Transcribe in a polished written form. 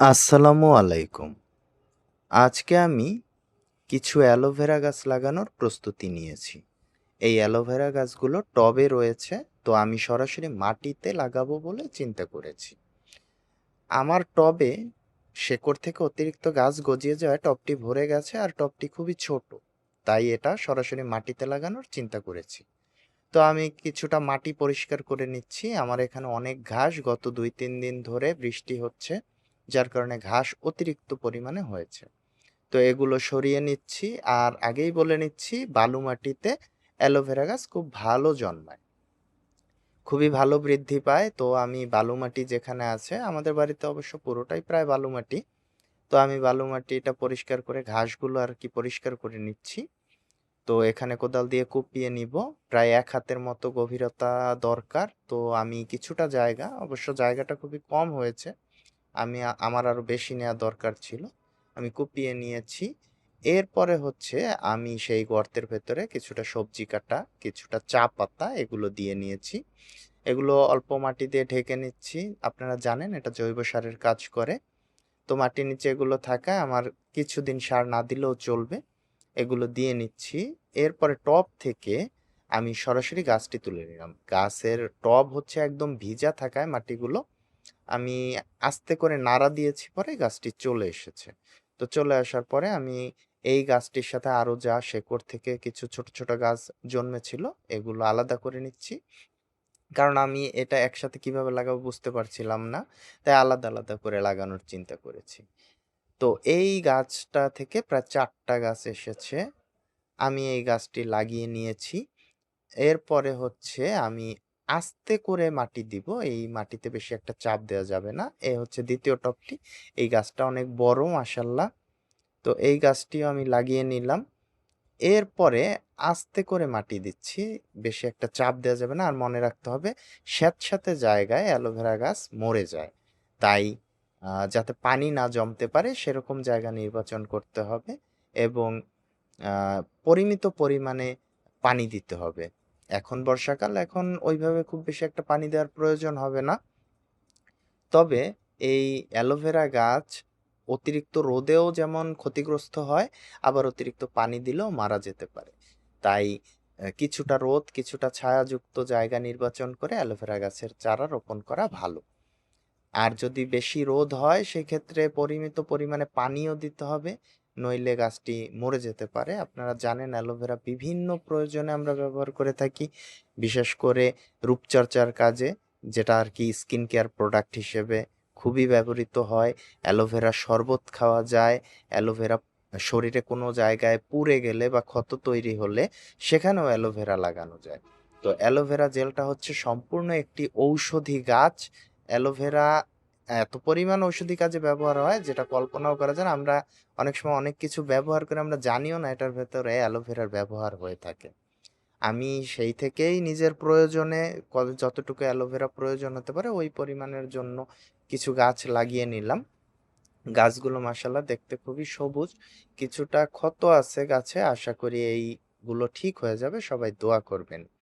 আসসালামু আলাইকুম। আজকে আমি কিছু অ্যালোভেরা গাছ লাগানোর প্রস্তুতি নিয়েছি। এই অ্যালোভেরা গাছগুলো টবে রয়েছে, তো আমি সরাসরি মাটিতে লাগাবো বলে চিন্তা করেছি। আমার টবে শেকড় থেকে অতিরিক্ত গাছ গজিয়ে যাওয়ায় টবটি ভরে গেছে আর টবটি খুবই ছোট। তাই এটা সরাসরি মাটিতে লাগানোর চিন্তা করেছি। তো আমি কিছুটা মাটি পরিষ্কার করে নিচ্ছি। আমার এখানে অনেক ঘাস গত ২-৩ দিন ধরে বৃষ্টি হচ্ছে, যার কারণে ঘাস অতিরিক্ত পরিমাণে হয়েছে। তো এগুলো সরিয়ে নিচ্ছি। আর আগেই বলে নিচ্ছি, বালু মাটিতে অ্যালোভেরা গাছ খুব ভালো জন্মায়, খুবই ভালো বৃদ্ধি পায়। তো আমি বালু মাটি যেখানে আছে, আমাদের বাড়িতে অবশ্য পুরোটাই প্রায় বালু মাটি, তো আমি বালু মাটিটা পরিষ্কার করে ঘাসগুলো আর কি পরিষ্কার করে নিচ্ছি। তো এখানে কোদাল দিয়ে কুপিয়ে নিব। প্রায় ১ হাতের মতো গভীরতা দরকার। তো আমি কিছুটা জায়গা, অবশ্য জায়গাটা খুবই কম হয়েছে, আমার আরো বেশি নেওয়া দরকার ছিল। আমি কুপিয়ে নিয়েছি। এরপরে হচ্ছে আমি সেই গর্তের ভেতরে কিছুটা সবজি কাটা, কিছুটা চা পাতা এগুলো দিয়ে নিয়েছি। এগুলো অল্প মাটি দিয়ে ঢেকে নিচ্ছি। আপনারা জানেন এটা জৈব সারের কাজ করে। তো মাটির নিচে এগুলো থাকায় আমার কিছুদিন সার না দিলেও চলবে। এগুলো দিয়ে নিচ্ছি। এরপরে টব থেকে আমি সরাসরি গাছটি তুলে নিলাম। গাছের টব হচ্ছে একদম ভিজা থাকায় মাটিগুলো আমি আস্তে করে নাড়া দিয়েছি, পরে গাছটি চলে এসেছে। তো চলে আসার পরে আমি এই গাছটির সাথে আরো যা শেকড় থেকে কিছু ছোট ছোট গাছ জন্মেছিল এগুলো আলাদা করে নিচ্ছি। কারণ আমি এটা একসাথে কিভাবে লাগাবো বুঝতে পারছিলাম না, তাই আলাদা আলাদা করে লাগানোর চিন্তা করেছি। তো এই গাছটা থেকে প্রায় ৪টা গাছ এসেছে। আমি এই গাছটি লাগিয়ে নিয়েছি। এরপরে হচ্ছে আমি আস্তে করে মাটি দিব। এই মাটিতে বেশি একটা চাপ দেওয়া যাবে না। এ হচ্ছে ২য় টবটি। এই গাছটা অনেক বড় মাশাআল্লাহ। তো এই গাছটিও আমি লাগিয়ে নিলাম। এরপরে আস্তে করে মাটি দিচ্ছি। বেশি একটা চাপ দেওয়া যাবে না। আর মনে রাখতে হবে, স্যাঁতসেঁতে জায়গায় অ্যালোভেরা গাছ মরে যায়। তাই যাতে পানি না জমতে পারে সেরকম জায়গা নির্বাচন করতে হবে এবং আ পরিমিত পরিমাণে পানি দিতে হবে। এখন বর্ষাকাল, এখন ওইভাবে খুব বেশি একটা পানি দেওয়ার প্রয়োজন হবে না। তবে এই অ্যালোভেরা গাছ অতিরিক্ত রোদেও যেমন ক্ষতিগ্রস্ত হয়, আবার অতিরিক্ত পানি দিলেও মারা যেতে পারে। তাই কিছুটা রোদ, কিছুটা ছায়াযুক্ত জায়গা নির্বাচন করে অ্যালোভেরা গাছের চারা রোপণ করা ভালো। আর যদি বেশি রোদ হয় সেক্ষেত্রে পরিমিত পরিমাণে পানিও দিতে হবে, নইলে গাছটি মরে যেতে পারে। আপনারা জানেন অ্যালোভেরা বিভিন্ন প্রয়োজনে আমরা ব্যবহার করে থাকি, বিশেষ করে রূপচর্চার কাজে, যেটা আর কি স্কিন কেয়ার প্রোডাক্ট হিসেবে খুবই ব্যবহৃত হয়। অ্যালোভেরা শরবত খাওয়া যায়। অ্যালোভেরা শরীরে কোনো জায়গায় পুড়ে গেলে বা ক্ষত তৈরি হলে সেখানেও অ্যালোভেরা লাগানো যায়। তো অ্যালোভেরা জেলটা হচ্ছে সম্পূর্ণ একটি ঔষধি গাছ। অ্যালোভেরা এত পরিমাণ ঔষধি কাজে ব্যবহার হয় যেটা কল্পনাও করা যায় না। আমরা অনেক সময় অনেক কিছু ব্যবহার করে আমরা জানিও না এটার ভেতরে অ্যালোভেরার ব্যবহার হয়ে থাকে। আমি সেই থেকেই নিজের প্রয়োজনে যতটুকু অ্যালোভেরা প্রয়োজন হতে পারে ওই পরিমাণের জন্য কিছু গাছ লাগিয়ে নিলাম। গাছগুলো মাশাআল্লাহ দেখতে খুবই সবুজ। কিছুটা ক্ষত আছে গাছে, আশা করি এইগুলো ঠিক হয়ে যাবে। সবাই দোয়া করবেন।